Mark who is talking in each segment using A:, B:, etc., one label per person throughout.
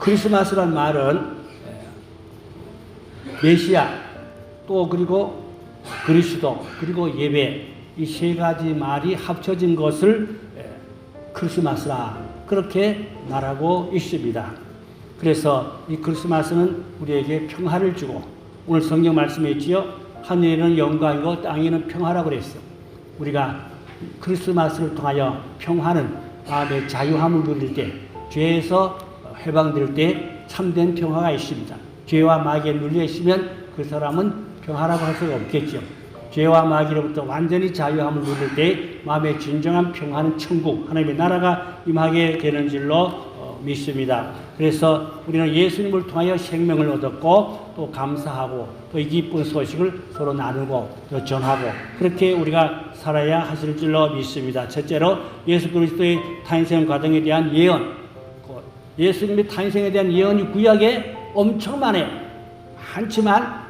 A: 크리스마스란 말은 메시아 또 그리고 그리스도 그리고 예배 이 세 가지 말이 합쳐진 것을 크리스마스라 그렇게 말하고 있습니다. 그래서 이 크리스마스는 우리에게 평화를 주고 오늘 성경 말씀에 있지요. 하늘에는 영광이고 땅에는 평화라고 그랬어요. 우리가 크리스마스를 통하여 평화는 마음의 자유함을 누릴 때 죄에서 해방될 때 참된 평화가 있습니다. 죄와 마귀에 눌려 있으면 그 사람은 평화라고 할 수가 없겠죠. 죄와 마귀로부터 완전히 자유함을 누릴 때 마음의 진정한 평화는 천국, 하나님의 나라가 임하게 되는 줄로 믿습니다. 그래서 우리는 예수님을 통하여 생명을 얻었고 또 감사하고 또 이 기쁜 소식을 서로 나누고 또 전하고 그렇게 우리가 살아야 하실 줄로 믿습니다. 첫째로 예수 그리스도의 탄생 과정에 대한 예언, 예수님의 탄생에 대한 예언이 구약에 엄청 많지만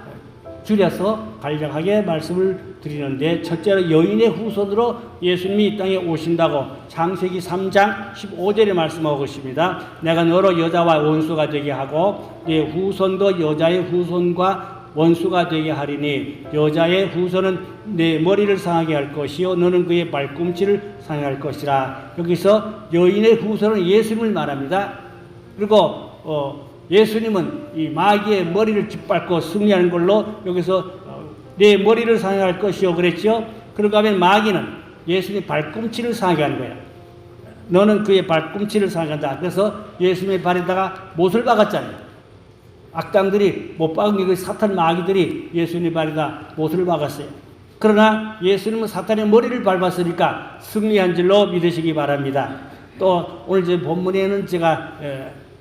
A: 줄여서 간략하게 말씀을 드리는데 첫째로 여인의 후손으로 예수님이 이 땅에 오신다고 창세기 3장 15절에 말씀하고 있습니다. 내가 너로 여자와 원수가 되게 하고 네 후손도 여자의 후손과 원수가 되게 하리니 여자의 후손은 내 머리를 상하게 할 것이요 너는 그의 발꿈치를 상하게 할 것이라. 여기서 여인의 후손은 예수님을 말합니다. 그리고 예수님은 이 마귀의 머리를 짓밟고 승리하는 걸로 여기서 내 머리를 상하게 할 것이요 그랬죠. 그런가 하면 마귀는 예수님의 발꿈치를 상하게 하는 거야. 너는 그의 발꿈치를 상하게 한다. 그래서 예수님의 발에다가 못을 박았잖아요. 악당들이 못 박은 게 사탄 마귀들이 예수님의 발에다 못을 박았어요. 그러나 예수님은 사탄의 머리를 밟았으니까 승리한 줄로 믿으시기 바랍니다. 또 오늘 제 본문에는 제가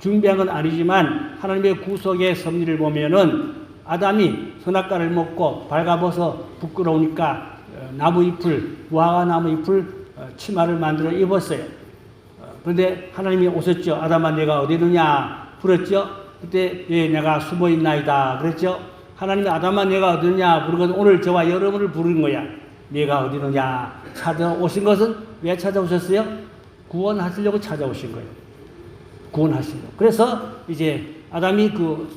A: 준비한 건 아니지만 하나님의 구속의 섭리를 보면은 아담이 선악과를 먹고 발가벗어 부끄러우니까 나무 잎을 무화과 나무 잎을 치마를 만들어 입었어요. 그런데 하나님이 오셨죠. 아담아 내가 어디 있느냐 부르죠. 그때 예, 내가 숨어 있나이다 그랬죠. 하나님이 아담아 내가 어디 있느냐 부르거든 오늘 저와 여러분을 부르는 거야. 내가 어디 있느냐 찾아오신 것은 왜 찾아오셨어요? 구원하시려고 찾아오신 거예요. 구원하시려고. 그래서 이제 아담이 그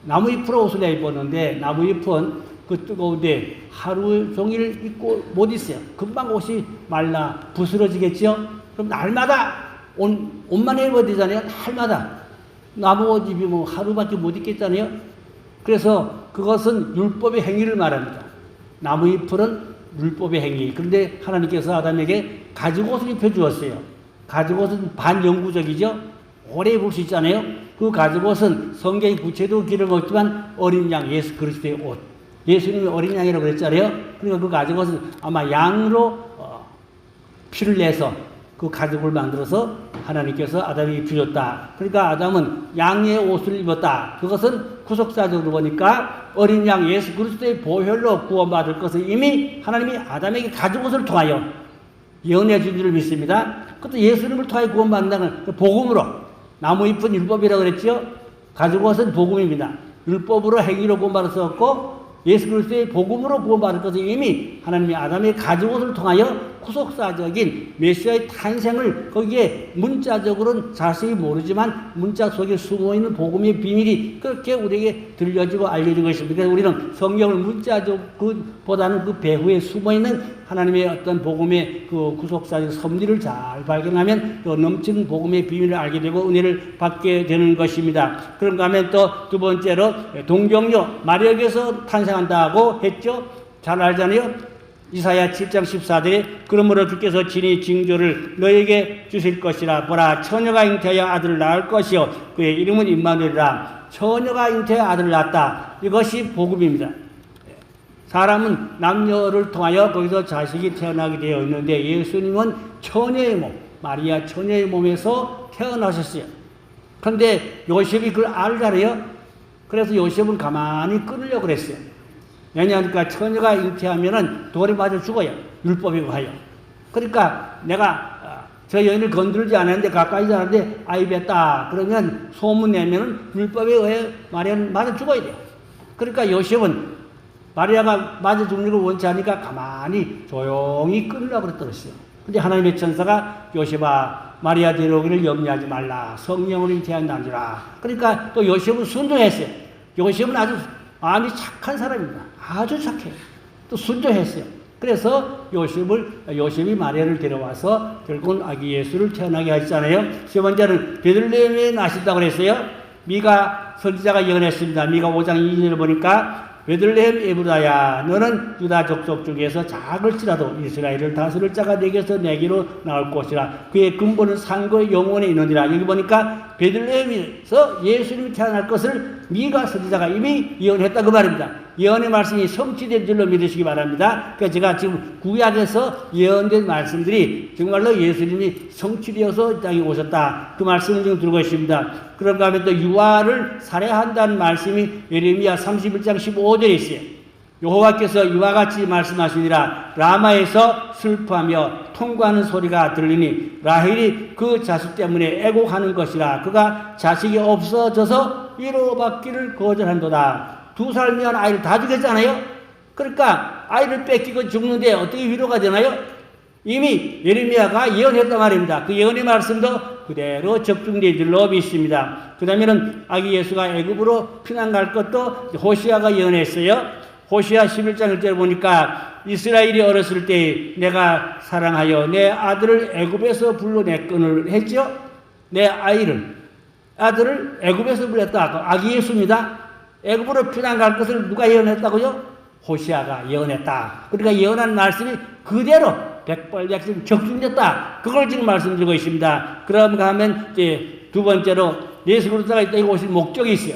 A: 나무잎으로 옷을 입었는데 나무잎은 그 뜨거운데 하루 종일 입고 못 있어요. 금방 옷이 말라 부스러지겠죠. 그럼 날마다 옷만 입어야 되잖아요. 날마다 나무 옷 입으면 하루밖에 못 입겠잖아요. 그래서 그것은 율법의 행위를 말합니다. 나무잎은 율법의 행위. 그런데 하나님께서 아담에게 가죽옷을 입혀주었어요. 가죽옷은 반영구적이죠. 오래 입을 수 있잖아요. 그 가죽옷은 성경이 구체도 기름 없지만 어린 양 예수 그리스도의 옷. 예수님이 어린 양이라고 그랬잖아요. 그러니까 그 가죽옷은 아마 양으로 피를 내서 그 가죽을 만들어서 하나님께서 아담에게 주셨다. 그러니까 아담은 양의 옷을 입었다. 그것은 구속사적으로 보니까 어린 양 예수 그리스도의 보혈로 구원받을 것을 이미 하나님이 아담에게 가죽옷을 통하여 예언해 준 줄을 믿습니다. 그것도 예수님을 통하여 구원받는다는 복음으로 나무잎은 율법이라고 그랬죠. 가죽옷은 복음입니다. 율법으로 행위로 구원받았었고 예수 그리스도의 복음으로 구원받을 것을 이미 하나님이 아담의 가죽옷을 통하여 구속사적인 메시아의 탄생을 거기에 문자적으로는 자세히 모르지만 문자 속에 숨어있는 복음의 비밀이 그렇게 우리에게 들려지고 알려지고 있습니다. 그래서 우리는 성경을 문자적보다는 그 배후에 숨어있는 하나님의 어떤 복음의 그 구속사적 섭리를 잘 발견하면 또 넘치는 복음의 비밀을 알게 되고 은혜를 받게 되는 것입니다. 그런가 하면 또 두 번째로 동정녀 마리아에게서 탄생한다고 했죠. 잘 알잖아요. 이사야 7장 14절에 그러므로 주께서 친히 징조를 너에게 주실 것이라 보라 처녀가 잉태하여 아들을 낳을 것이요 그의 이름은 임마누엘이라. 처녀가 잉태하여 아들을 낳았다. 이것이 복음입니다. 사람은 남녀를 통하여 거기서 자식이 태어나게 되어 있는데 예수님은 처녀의 몸 마리아 처녀의 몸에서 태어나셨어요. 그런데 요셉이 그걸 알잖아요. 그래서 요셉은 가만히 끊으려고 그랬어요. 왜냐하니까 처녀가 잉태하면은 돌에 맞아 죽어요. 율법이고 하여. 그러니까 내가 저 여인을 건들지 않았는데 가까이지 않았는데 아이 뱉다 그러면 소문 내면은 율법에 의해 마리아는 맞아 죽어야 돼요. 그러니까 요셉은 마리아가 맞아 죽는 걸 원치 않으니까 가만히 조용히 끊으려고 그랬더랬어요. 근데 하나님의 천사가 요셉아 마리아 데려오기를 염려하지 말라. 성령으로 잉태한다니라. 그러니까 또 요셉은 순종했어요. 요셉은 아주 마음이 착한 사람입니다. 아주 착해요. 또 순종했어요. 그래서 요셉이 마리아를 데려와서 결국은 아기 예수를 태어나게 하셨잖아요. 세 번째는 베들레헴에 나신다고 그랬어요. 미가 선지자가 예언했습니다. 미가 5장 2절을 보니까 베들레헴 에브라야 너는 유다 족속 중에서 작을지라도 이스라엘을 다스릴 자가 내게서 내게로 나올 것이라. 그의 근본은 상고의 영원에 있느니라. 여기 보니까 베들레헴에서 예수님이 태어날 것을 미가 선지자가 이미 예언했다 그 말입니다. 예언의 말씀이 성취된 줄로 믿으시기 바랍니다. 그러니까 제가 지금 구약에서 예언된 말씀들이 정말로 예수님이 성취되어서 이 땅에 오셨다. 그 말씀을 지금 들고 있습니다. 그런가 하면 또 유아를 살해한다는 말씀이 예레미야 31장 15절에 있어요. 여호와께서 이와 같이 말씀하시니라. 라마에서 슬퍼하며 통과하는 소리가 들리니 라헬이 그 자식 때문에 애곡하는 것이라. 그가 자식이 없어져서 위로받기를 거절한도다. 2살이면 아이를 다 주겠잖아요. 그러니까 아이를 뺏기고 죽는데 어떻게 위로가 되나요? 이미 예레미야가 예언했단 말입니다. 그 예언의 말씀도 그대로 적중된 줄로 믿습니다. 그 다음에는 아기 예수가 애굽으로 피난 갈 것도 호시아가 예언했어요. 호시아 11장 1절 보니까 이스라엘이 어렸을 때 내가 사랑하여 내 아들을 애굽에서 불러냈거늘 했죠. 내 아들을 애굽에서 불렀다. 아기 예수입니다. 애굽으로 피난 갈 것을 누가 예언했다고요? 호시아가 예언했다. 그러니까 예언한 말씀이 그대로 백발백중 적중됐다. 그걸 지금 말씀드리고 있습니다. 그런가 하면 이제 두 번째로 예수 그리스도가 이 땅에 오실 목적이 있어요.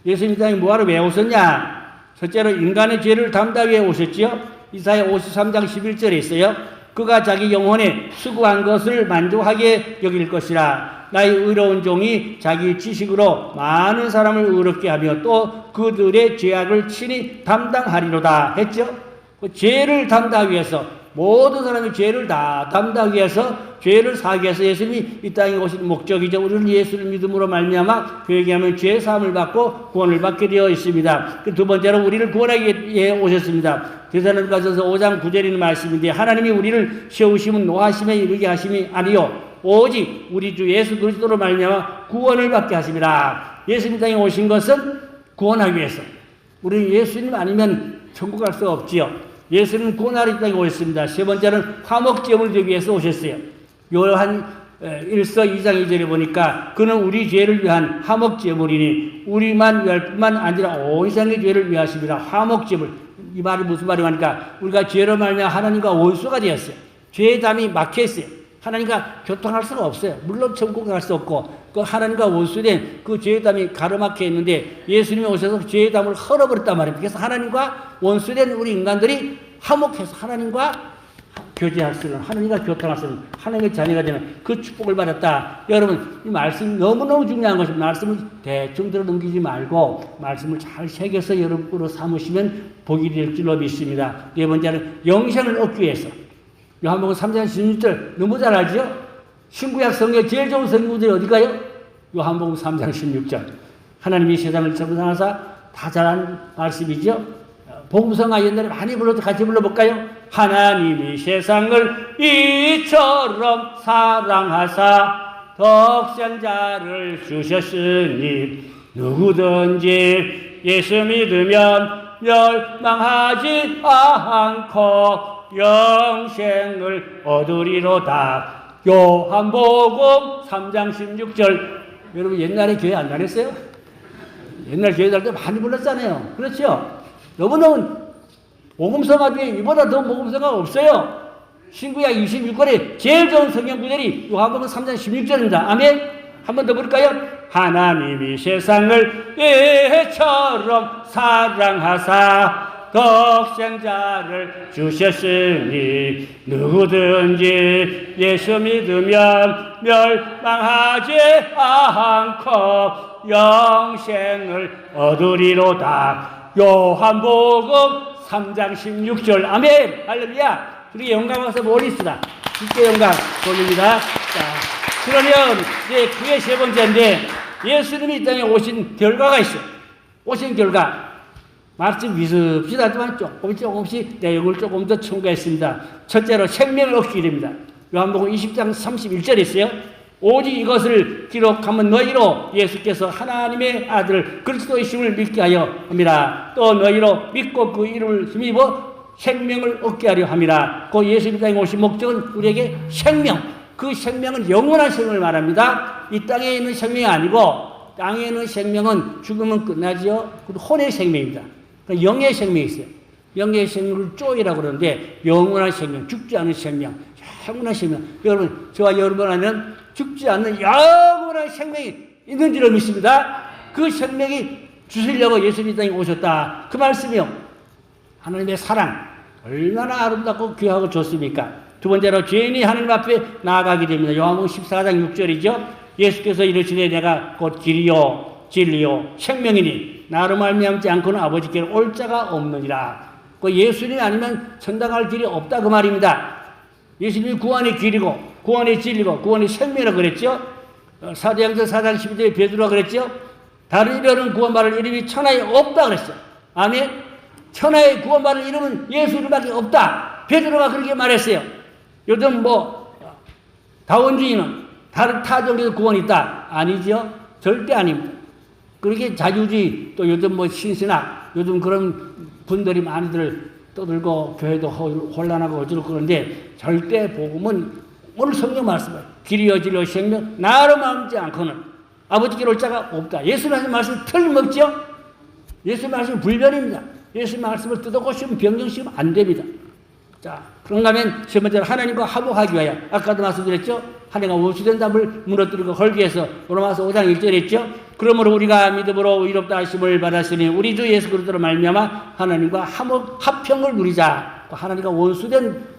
A: 예수님이 이 땅에 뭐하러 왜 오셨냐? 첫째로 인간의 죄를 담다 위해 오셨지요. 이사야 53장 11절에 있어요. 그가 자기 영혼에 수고한 것을 만족하게 여길 것이라. 나의 의로운 종이 자기 지식으로 많은 사람을 의롭게 하며 또 그들의 죄악을 친히 담당하리로다 했죠. 그 죄를 담다 위해서 모든 사람이 죄를 다 담다 위해서 죄를 사하기 위해서 예수님이 이 땅에 오신 목적이죠. 우리는 예수를 믿음으로 말미암아 그에게 하면 죄 사함을 받고 구원을 받게 되어 있습니다. 그 두 번째로 우리를 구원하기 위해 오셨습니다. 데살로니가전서 5장 9절에 있는 말씀인데 하나님이 우리를 세우심은 노하심에 이르게 하심이 아니요 오직 우리 주 예수 그리스도로 말미암아 구원을 받게 하심이라. 예수님 땅에 오신 것은 구원하기 위해서. 우리 예수님 아니면 천국 갈 수가 없지요. 예수는 구원하러 이 땅에 오셨습니다. 세 번째는 화목제물을 드리기 위해서 오셨어요. 요한 1서 2장 2절에 보니까 그는 우리 죄를 위한 화목제물이니 우리만 위할 뿐만 아니라 온 세상의 죄를 위하심이라. 화목제물. 이 말이 무슨 말이냐 하니까 우리가 죄로 말미암아 하나님과 원수가 되었어요. 죄의 담이 막혀있어요. 하나님과 교통할 수가 없어요. 물론 천국 갈 수 없고 그 하나님과 원수된 그 죄의 담이 가로막혀 있는데 예수님이 오셔서 죄의 담을 헐어버렸단 말입니다. 그래서 하나님과 원수된 우리 인간들이 화목해서 하나님과 교제할 수 있는, 하나님과 교통할 수 있는, 하나님의 자녀가 되는 그 축복을 받았다. 여러분, 이 말씀이 너무너무 중요한 것입니다. 말씀을 대충 들어 넘기지 말고 말씀을 잘 새겨서 여러분으로 삼으시면 복이 될 줄로 믿습니다. 네 번째는 영생을 얻기 위해서. 요한복음 3장 16절 너무 잘 알죠? 신구약 성경 제일 좋은 성경들이 어디가요? 요한복음 3장 16절. 하나님이 세상을 창조하사 다 잘한 말씀이죠. 복음성가 옛날에 많이 불러도 같이 불러볼까요? 하나님이 세상을 이처럼 사랑하사 독생자를 주셨으니 누구든지 예수 믿으면 멸망하지 않고 영생을 얻으리로다. 요한복음 3장 16절. 여러분 옛날에 교회 안 다녔어요? 옛날 교회 다닐 때 많이 불렀잖아요. 그렇죠? 너무너무 복음성가 중에 이보다 더 복음성가 없어요. 신구약 26권에 제일 좋은 성경 구절이 요한복음 3장 16절입니다. 아멘. 한 번 더 볼까요? 하나님이 세상을 이처럼 사랑하사 독생자를 주셨으니 누구든지 예수 믿으면 멸망하지 않고 영생을 얻으리로다. 요한복음 3장 16절. 아멘. 할렐루야. 우리 영광 와서 모리스다. 주께 영광 돌립니다. 자, 그러면 이제 그의 세 번째인데 예수님이 이 땅에 오신 결과가 있어요. 오신 결과. 말씀 비슷비슷하지만 조금씩 내용을 조금 더 첨가했습니다. 첫째로 생명을 얻게 됩니다. 요한복음 20장 31절에 있어요. 오직 이것을 기록하면 너희로 예수께서 하나님의 아들 그리스도이심을 믿게 하여 함이라. 또 너희로 믿고 그 이름을 힘입어 생명을 얻게 하려 함이라. 그 예수님 땅에 오신 목적은 우리에게 생명, 그 생명은 영원한 생명을 말합니다. 이 땅에 있는 생명이 아니고 땅에 있는 생명은 죽으면 끝나지요. 혼의 생명입니다. 그러니까 영의 생명이 있어요. 영의 생명을 쪼이라고 그러는데 영원한 생명, 죽지 않은 생명, 영원한 생명. 여러분, 저와 여러분 안에는 죽지 않는 영원한 생명이 있는 줄을 믿습니다. 그 생명이 주시려고 예수님 땅에 오셨다. 그 말씀이요. 하나님의 사랑 얼마나 아름답고 귀하고 좋습니까? 두 번째로 죄인이 하나님 앞에 나아가게 됩니다. 요한복음 14장 6절이죠. 예수께서 이르시되 내가 곧 길이요 진리요 생명이니 나로 말미암지 않고는 아버지께로 올 자가 없느니라. 그 예수님이 아니면 천당할 길이 없다 그 말입니다. 예수님이 구원의 길이고 구원의 진리고 구원의 생명이라고 그랬죠. 사도행전 4장 12절에 베드로가 그랬죠. 다른 이름은 구원받을 이름이 천하에 없다 그랬어요. 아멘. 천하에 구원받을 이름은 예수 이름밖에 없다. 베드로가 그렇게 말했어요. 요즘 다원주의는 다른 타종에서 구원이 있다. 아니죠. 절대 아닙니다. 그렇게 자유주의 또 요즘 신신학 요즘 그런 분들이 많이들 떠들고 교회도 혼란하고 어쩌고 그러는데 절대 복음은 오늘 성경 말씀을 길이요 진리요 생명 나로 마음지 않고는 아버지께 올 자가 없다. 예수님 하신 말씀 틀림없죠. 예수님 말씀은 불변입니다. 예수님 말씀을 뜯어고시면 변경시키면 안 됩니다. 자, 그런가 하면 세 번째로 하나님과 화목하기 위하여 아까도 말씀드렸죠. 하나님과 원수된 담을 무너뜨리고 걸기 위해서 로마서 5장 1절에 있죠. 그러므로 우리가 믿음으로 의롭다 하심을 받았으니 우리 주 예수 그리스도로 말미암아 하나님과 합평을 누리자. 하나님과 원수된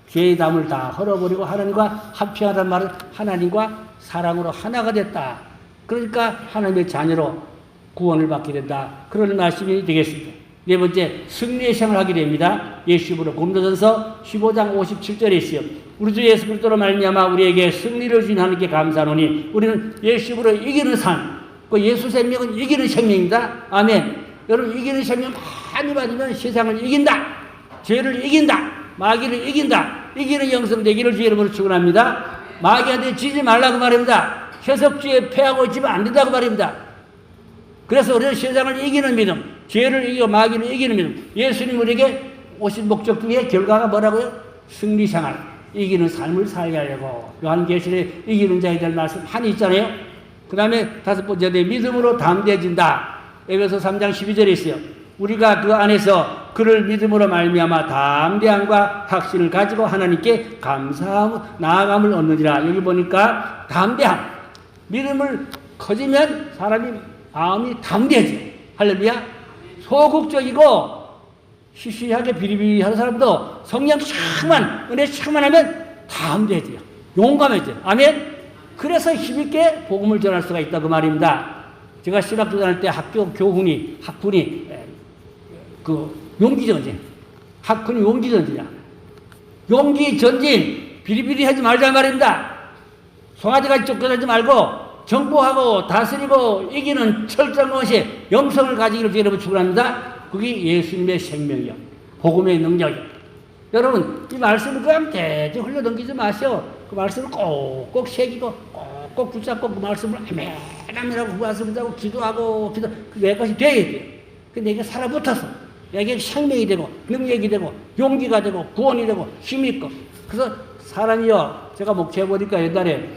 A: 죄의 담을 다 헐어버리고 하나님과 합평하다는 말은 하나님과 사랑으로 하나가 됐다. 그러니까 하나님의 자녀로 구원을 받게 된다. 그런 말씀이 되겠습니다. 네 번째, 승리의 생활을 하게 됩니다. 예수님으로 고린도전서 15장 57절에 있어요. 우리 주 예수 그리스도로 말미암아 우리에게 승리를 주신 하나님께 감사하노니 우리는 예수님으로 이기는 삶, 그 예수 생명은 이기는 생명입니다. 아멘. 여러분 이기는 생명 많이 받으면 세상을 이긴다. 죄를 이긴다. 마귀를 이긴다. 이기는 영성 되기를 주 이름으로 축원합니다. 마귀한테 지지 말라고 말입니다. 세속주의에 패하고 있으면 안 된다고 말입니다. 그래서 우리는 세상을 이기는 믿음, 죄를 이기고 마귀를 이기는 믿음, 예수님 우리에게 오신 목적 중에 결과가 뭐라고요? 승리생활, 이기는 삶을 살게 하려고 요한계시록에 이기는 자에 대한 말씀 많이 있잖아요. 그 다음에 다섯 번째, 믿음으로 담대해진다. 에베소 3장 12절에 있어요. 우리가 그 안에서 그를 믿음으로 말미암아 담대함과 확신을 가지고 하나님께 감사하고 나아감을 얻느니라. 여기 보니까 담대함, 믿음을 커지면 사람이 마음이 담대해지. 할렐루야. 소극적이고 시시하게 비리비리하는 사람도 성령 충만, 은혜 충만하면 담대해져요. 용감해져요. 아멘. 그래서 힘있게 복음을 전할 수가 있다 그 말입니다. 제가 신학교 다닐 때 학군이 용기전쟁. 학군이 용기전쟁이야. 용기전쟁 비리비리하지 말자 말입니다. 송아지같이 쫓겨나지 말고 정보하고 다스리고 이기는 철저한 것이 영성을 가지기를 여러분 축원합니다. 그게 예수님의 생명이요. 복음의 능력이요. 여러분 이 말씀을 그냥 대충 흘려넘기지 마시오. 그 말씀을 꼭꼭 새기고 꼭꼭 붙잡고 그 말씀을 아멘하고 그 말씀을 하고 기도하고 내 것이 돼야 돼요. 내게 살아붙어서 내게 생명이 되고 능력이 되고 용기가 되고 구원이 되고 힘이 있고. 그래서 사람이요. 제가 목회해보니까 옛날에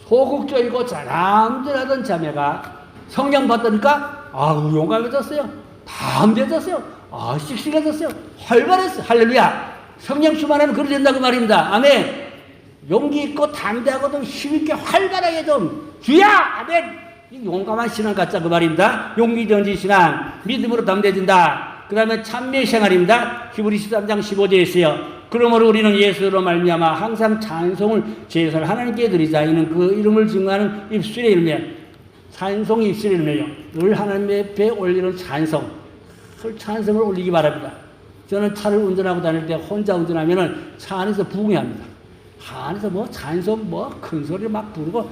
A: 소극적이고 자랑질하던 자매가 성령 받으니까 아우 용감해졌어요. 담대해졌어요. 씩씩해졌어요. 활발했어요. 할렐루야. 성령 충만하면 그렇게 된다고 말입니다. 아멘. 용기 있고 담대하고도 힘있게 활발하게 좀 주야. 아멘. 용감한 신앙 갖자 그 말입니다. 용기 전진 신앙, 믿음으로 담대해진다. 그 다음에 찬미의 생활입니다. 히브리 13장 15절에 있어요. 그러므로 우리는 예수로 말미암아 항상 찬송을 제사를 하나님께 드리자. 이는 그 이름을 증거하는 입술의 이름이에요. 찬송이 입술의 이름이에요. 늘 하나님 앞에 올리는 찬송. 그 찬송을 올리기 바랍니다. 저는 차를 운전하고 다닐 때 혼자 운전하면은 차 안에서 부흥합니다. 차 안에서 찬송 큰 소리 막 부르고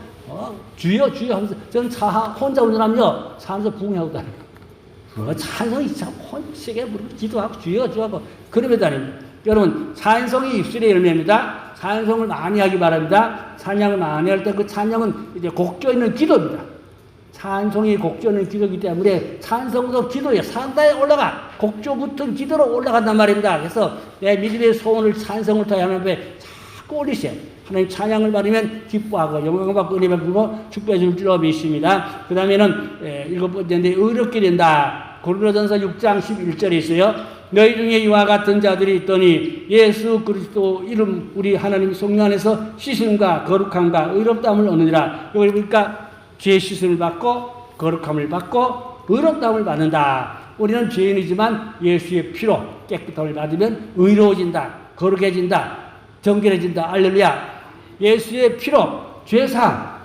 A: 주여 주여 하면서 저는 차 혼자 운전하면요 차 안에서 부흥하고 다닙니다. 찬송이 참 세게 부르고 기도하고 주여 주여 하고 그러며 다닙니다. 여러분, 찬송이 입술의 열매입니다. 찬송을 많이 하기 바랍니다. 찬양을 많이 할 때 그 찬양은 이제 곡조 있는 기도입니다. 찬송이 곡조 있는 기도이기 때문에 찬송도 기도에 산다에 올라가 곡조 붙은 기도로 올라간단 말입니다. 그래서 내 믿음의 소원을 찬송을 통해 하나님 앞에 자꾸 올리세요. 하나님 찬양을 받으면 기뻐하고 영광을 받고 은혜 받고 축복해 줄 줄로 믿습니다. 그 다음에는 일곱 번째인데 의롭게 된다. 고린도전서 6장 11절에 있어요. 너희 중에 이와 같은 자들이 있더니 예수 그리스도 이름 우리 하나님 성령 안에서 씻음과 거룩함과 의롭다함을 얻느니라. 여기 보니까 죄 씻음을 받고 거룩함을 받고 의롭다함을 받는다. 우리는 죄인이지만 예수의 피로 깨끗함을 받으면 의로워진다. 거룩해진다. 정결해진다. 할렐루야. 예수의 피로 죄사함,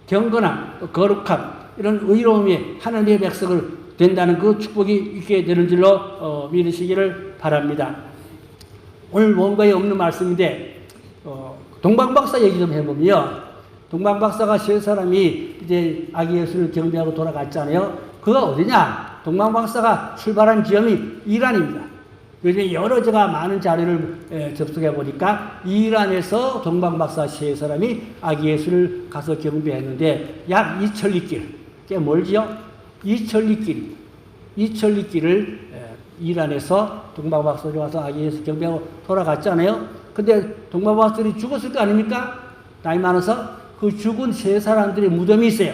A: 경건함, 거룩함 이런 의로움이 하나님의 백성을 된다는 그 축복이 있게 되는 줄로 믿으시기를 바랍니다. 오늘 뭔가에 없는 말씀인데 동방박사 얘기 좀 해보면요. 동방박사가 세 사람이 이제 아기 예수를 경배하고 돌아갔잖아요. 그가 어디냐? 동방박사가 출발한 지점이 이란입니다. 요즘에 여러 제가 많은 자료를 접속해 보니까 이란에서 동방박사 세 사람이 아기 예수를 가서 경배했는데 약 2천리길, 꽤 멀지요? 2천리길을 이란에서 동방박사들이 와서 아기 예수 경배하고 돌아갔잖아요. 근데 동방박사들이 죽었을 거 아닙니까? 나이 많아서 그 죽은 세 사람들의 무덤이 있어요.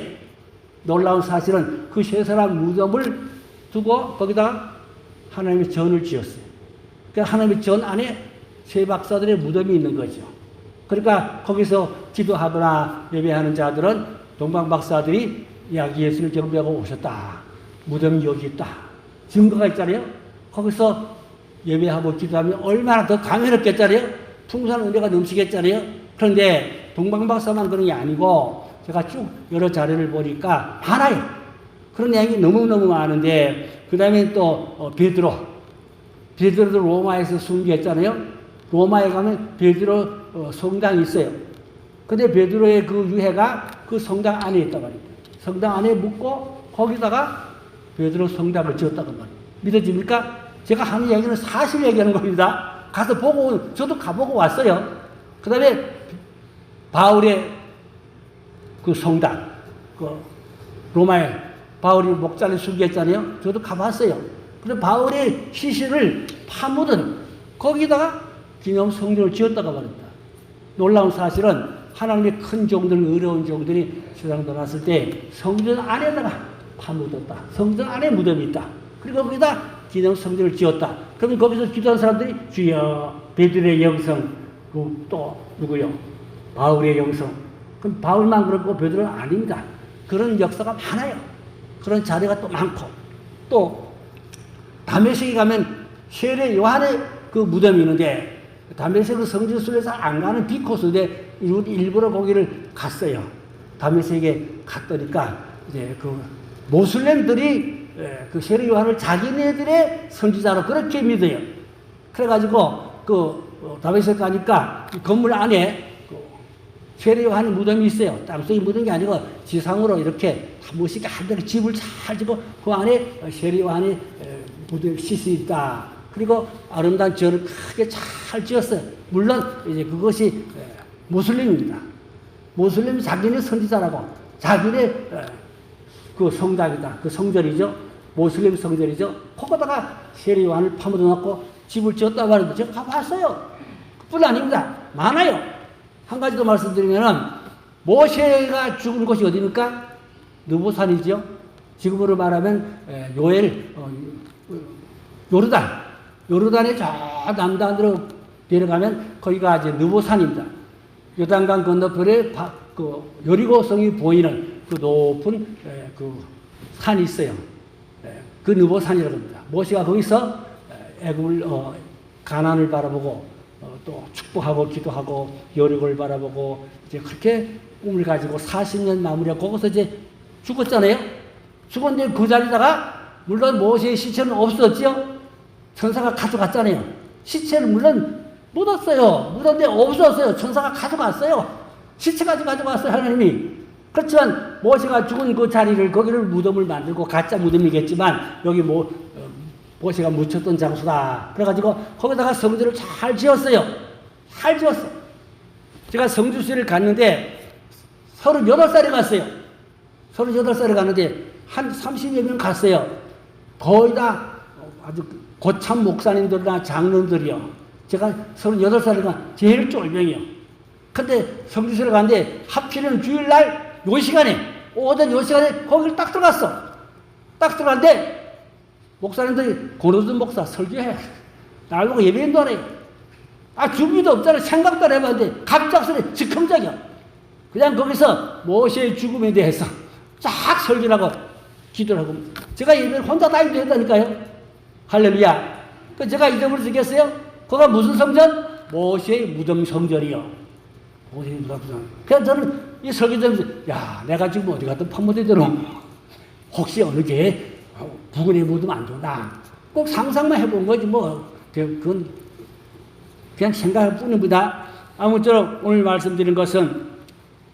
A: 놀라운 사실은 그 세 사람 무덤을 두고 거기다가 하나님의 전을 지었어요. 그러니까 하나님의 전 안에 세 박사들의 무덤이 있는 거죠. 그러니까 거기서 기도하거나 예배하는 자들은 동방박사들이 아기 예수를 경배하고 오셨다. 무덤이 여기 있다. 증거가 있잖아요. 거기서 예배하고 기도하면 얼마나 더 강해졌겠잖아요. 풍성한 은혜가 넘치겠잖아요. 그런데 동방박사만 그런 게 아니고 제가 쭉 여러 자료를 보니까 많아요. 그런 내용이 너무너무 많은데 그 다음에 또 베드로도 로마에서 순교했잖아요. 로마에 가면 베드로 성당이 있어요. 근데 베드로의 그 유해가 그 성당 안에 있단 말입니다. 성당 안에 묻고 거기다가 베드로 성당을 지었다고 말이에요. 믿어집니까? 제가 하는 얘기는 사실 얘기하는 겁니다. 가서 보고 저도 가보고 왔어요. 그 다음에 바울의 그 성당, 그 로마에 바울이 목자를 순교했잖아요. 저도 가봤어요. 근데 바울의 시신을 파묻은 거기다가 기념 성전을 지었다고 말입니다. 놀라운 사실은 하나님의 큰 종들, 어려운 종들이 세상 떠났을 때 성전 안에다가 파묻었다. 성전 안에 무덤이 있다. 그리고 거기다 기념 성전을 지었다. 그러면 거기서 기도한 사람들이 주여 베드로의 영성, 또 누구요? 바울의 영성. 그럼 바울만 그렇고 베드로는 아닙니다. 그런 역사가 많아요. 그런 자리가 또 많고 또 다메섹에 가면 세례 요한의 그 무덤이 있는데 다메섹 성지순례에서 안 가는 비코스인데 일부러 거기를 갔어요. 다메섹에 갔더니까 이제 그 모슬렘들이 그 세례 요한을 자기네들의 선지자로 그렇게 믿어요. 그래가지고 그 다메섹 가니까 이 건물 안에 그 세례 요한의 무덤이 있어요. 땅속에 묻은 게 아니고 지상으로 이렇게 한 번씩 한 대로 집을 잘 짓고 그 안에 세례 요한의 무덤 씻이 있다. 그리고 아름다운 절을 크게 잘 지었어요. 물론 이제 그것이 모슬림입니다. 모슬림이 자기네 선지자라고 자기네 그 성당이다. 그 성전이죠. 모슬림 성전이죠. 거기다가 세례 요한을 파묻어 놓고 집을 지었다 말인데 제가 가봤어요. 뿐 아닙니다. 많아요. 한 가지 더 말씀드리면은 모세가 죽은 곳이 어디입니까? 느보산이죠. 지금으로 말하면 요르단의 저 남단으로 내려가면 거기가 이제 느보산입니다. 요단강 건너편에 그 여리고성이 보이는 그 높은 그 산이 있어요. 그 느보산이라고 합니다. 모세가 거기서 애굽을 가나안을 바라보고 또 축복하고 기도하고 여리고를 바라보고 이제 그렇게 꿈을 가지고 40년 마무리하고 거기서 이제 죽었잖아요. 죽었는데 그 자리다가 물론 모세의 시체는 없었죠. 천사가 가져갔잖아요. 시체를 물론 묻었어요. 묻었는데 없었어요. 천사가 가져갔어요. 시체까지 가져갔어요. 하나님이. 그렇지만 모세가 죽은 그 자리를 거기를 무덤을 만들고 가짜 무덤이겠지만 여기 모세가 묻혔던 장소다. 그래가지고 거기다가 성전을 잘 지었어요. 잘 지었어. 제가 성주시를 갔는데 38살에 갔어요. 38살에 갔는데 한 30여 명 갔어요. 거의 다 아주 고참 목사님들이나 장로들이요. 제가 38살에 제일 쫄병이요. 근데 성주시를 갔는데 하필은 주일날 요 시간에 오전 요 시간에 거기를 딱 들어갔어. 딱 들어갔는데 목사님들이 고노준 목사 설교해. 날 보고 예배인도 안 해. 준비도 없잖아. 생각도 안 해봤는데 갑작스레 즉흥적이야. 그냥 거기서 모세의 죽음에 대해서 쫙 설교를 하고 기도를 하고 제가 예배를 혼자 다 인도했다니까요. 할렐루야. 그 제가 이름을 쓰겠어요? 그가 무슨 성전? 모세의 무덤 성전이요. 모세의 무덤 성전. 그래서 저는 이 설교자면서 야 내가 지금 어디 갔든 판모되도록 혹시 어느 게 부근에 묻으면 안 좋나. 꼭 상상만 해본 거지 뭐. 그건 그냥 생각할 뿐입니다. 아무쪼록 오늘 말씀드린 것은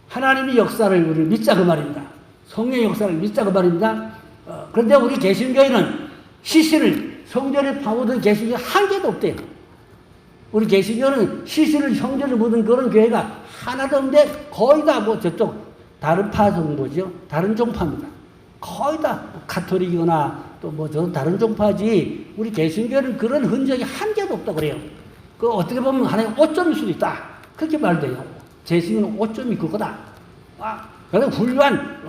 A: 하나님의 역사를 우리 믿자 그 말입니다. 성령의 역사를 믿자 그 말입니다. 그런데 우리 개신교회는 시신을 성전에 파묻은 개신교 한 개도 없대요. 우리 개신교는 시신을 성전에 묻은 그런 교회가 하나도 없는데 거의 다 뭐 저쪽 다른 파 정도죠. 다른 종파입니다. 거의 다 가톨릭이거나 또 뭐 저 다른 종파지 우리 개신교는 그런 흔적이 한 개도 없다 그래요. 그 어떻게 보면 하나의 오점일 수도 있다. 그렇게 말돼요. 제 생각은 오점이 그거다. 그래서 훌륭한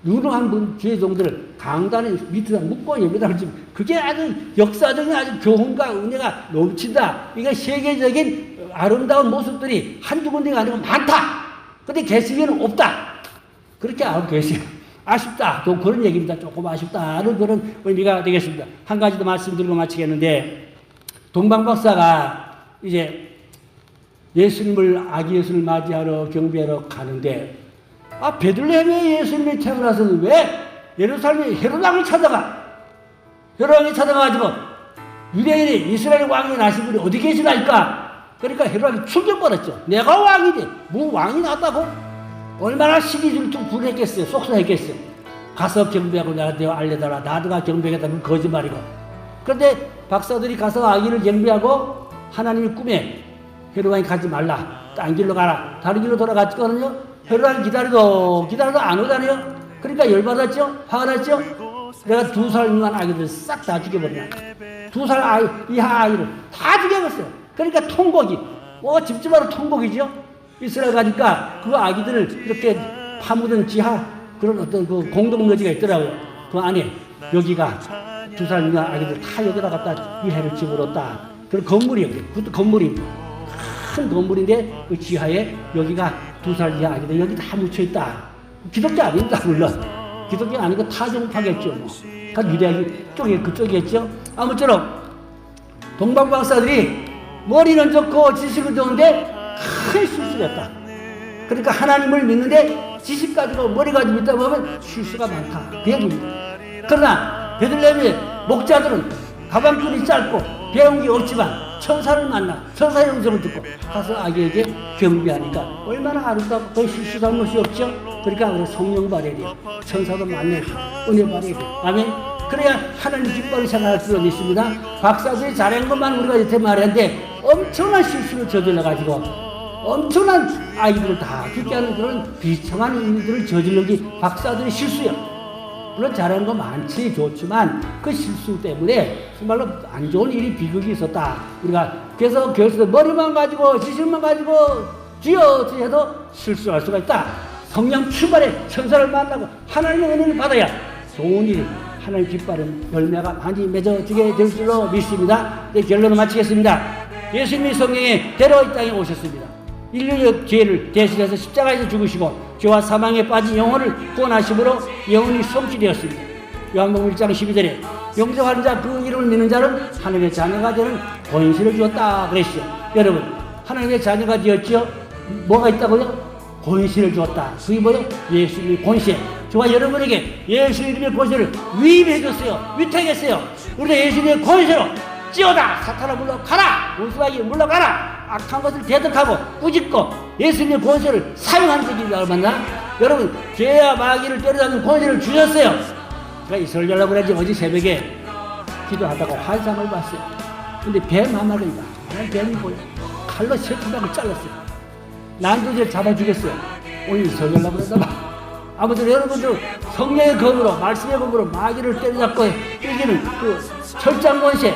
A: 유능한 분 주의종들을 강단에 밑에다 묶고 예배당을 지금 그게 아주 역사적인 아주 교훈과 은혜가 넘친다. 이게 세계적인 아름다운 모습들이 한두 군데가 아니고 많다. 근데 개신교는 없다. 그렇게 알고 계세요. 아쉽다. 또 그런 얘기입니다. 조금 아쉽다는 그런 의미가 되겠습니다. 한 가지 더 말씀드리고 마치겠는데 동방박사가 이제 예수님을 아기 예수를 맞이하러 경배하러 가는데 베들레헴에 예수님이 태어나서는 왜 예루살렘에 헤롯 왕을 찾아가? 헤롯 왕이 찾아가가지고 유대인이 이스라엘 왕이 나신 분이 어디 계시나니까? 그러니까 헤롯 왕이 충격받았죠. 내가 왕이지 뭐 왕이 났다고? 얼마나 시기질투 분했겠어요. 속상했겠어요. 가서 경배하고 나한테 알려달라. 나도가 경배하겠다. 그건 거짓말이고. 그런데 박사들이 가서 아기를 경배하고 하나님의 꿈에 헤롯 왕이 가지 말라. 딴 길로 가라. 다른 길로 돌아갔거든요. 헤롯 왕이 기다려도 안 오다니요. 그러니까 열받았죠. 화가 났죠. 내가 2살 미만 아기들 싹 다 죽여버리나. 2살 이하 아이를 다 죽여버렸어요. 그러니까 통곡이 집집마다 통곡이죠. 이스라엘 가니까 그 아기들을 이렇게 파묻은 지하 그런 어떤 그 공동묘지가 있더라고요. 그 안에 여기가 2살 미만 아기들 다 여기다 갖다 위해를 집어넣었다. 그런 건물이에요. 그것도 건물이 큰 건물인데 그 지하에 여기가 2살 이하 아기들 여기 다 묻혀있다. 기독교 아닙니다. 물론 기독교 아니고 타종파겠죠. 뭐. 유대교 쪽에 그쪽이겠죠. 아무쪼록 동방박사들이 머리는 좋고 지식은 좋은데 큰 실수였다. 그러니까 하나님을 믿는데 지식 가지고 머리 가지고 믿다 보면 실수가 많다. 그 얘기입니다. 그러나 베들레헴의 목자들은 가방끈이 짧고 배운 게 없지만 천사를 만나 천사의 음성을 듣고 가서 아기에게 경배하니까 얼마나 아름답고 거의 실수 잘못이 없죠. 그러니까 우리 성령 발해야 돼요. 천사도 만나고 은혜 발해야 돼요. 아멘. 그래야 하나님 기뻐하는 생활할 필요가 있습니다. 박사들이 잘한 것만 우리가 이렇게 말하는데 엄청난 실수를 저질러가지고 엄청난 아이들을 다 죽게 하는 그런 비참한 일들을 저지른 게 박사들의 실수예요. 물론 잘하는 거 많지 좋지만 그 실수 때문에 정말로 안 좋은 일이 비극이 있었다. 우리가 그래서 교회에서 머리만 가지고 지식만 가지고 쥐어 해도 실수할 수가 있다. 성령 출발에 천사를 만나고 하나님의 은혜를 받아야 좋은 일 하나님 기뻐하는 열매가 많이 맺어지게 될 줄로 믿습니다. 네, 결론을 마치겠습니다. 예수님이 성령에 데려와 이 땅에 오셨습니다. 인류의 죄를 대신해서 십자가에서 죽으시고 죄와 사망에 빠진 영혼을 구원하심으로 영혼이 성취되었습니다. 요한복음 1장 12절에 영접하는 자 그 이름을 믿는 자는 하나님의 자녀가 되는 권세를 주었다 그랬죠. 여러분 하나님의 자녀가 되었죠. 뭐가 있다고요? 권세를 주었다. 그게 뭐요? 예수님의 권세. 저와 여러분에게 예수님의 권세를 위임해 줬어요. 위탁했어요. 우리가 예수님의 권세로 찌어다 사탄아 물러가라. 원수마귀 물러가라. 악한 것을 대적하고 꾸짖고 예수님의 권세를 사용하는 것이 얼마나 여러분 죄와 마귀를 때려잡는 권세를 주셨어요. 제가 이 설교하려고 그랬지 어제 새벽에 기도하다가 환상을 봤어요. 근데 뱀 하나가 있다. 뱀이 보여. 칼로 세 토막을 잘랐어요. 난도질 잡아 주겠어요. 오늘 설교하려고 그러다가. 아무튼 여러분들 성령의 검으로, 말씀의 검으로 마귀를 때려잡고 이기는 그 철장 권세,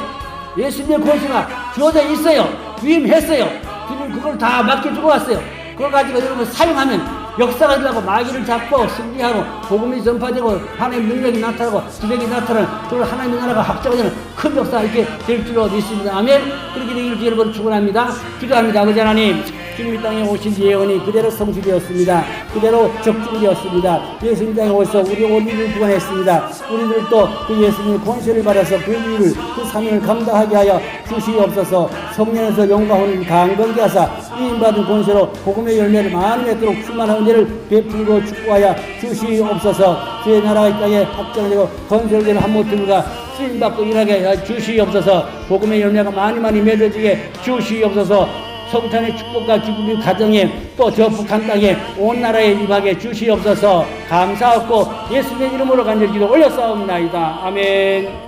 A: 예수님의 권세가 주어져 있어요. 위임했어요. 주님 그걸 다 맡겨주고 왔어요. 그걸 가지고 여러분 사용하면 역사가 일어나고 마귀를 잡고 승리하고 복음이 전파되고 하나님의 능력이 나타나고 기적이 나타나는 그걸 하나님의 나라가 확장되는 큰 역사가 이렇게 될 줄로 믿습니다. 아멘. 그렇게 되기를 여러분 축원합니다. 기도합니다. 아버지 하나님, 주님 이 땅에 오신 예언이 그대로 성취되었습니다. 그대로 적중되었습니다. 예수님 땅에 오셔서 우리 온리를 구원했습니다. 우리들도 그 예수님의 권세를 받아서 그 일을, 그 사명을 감당하게 하여 주시옵소서. 성령에서 영광을 강건케 하사 위임받은 권세로 복음의 열매를 많이 맺도록 충만한 은혜를 베풀고 축복하여 주시옵소서. 주의 나라가 이 땅에 확장되고 건설되는 한 모퉁이가 쓰임받고 일하게 하여 주시옵소서. 복음의 열매가 많이 맺어지게 주시옵소서. 성탄의 축복과 기쁨이 가정에 또 저 북한 땅에 온 나라에 임하게 주시옵소서. 감사하고 예수님의 이름으로 간절히 기도 올렸사옵나이다. 아멘.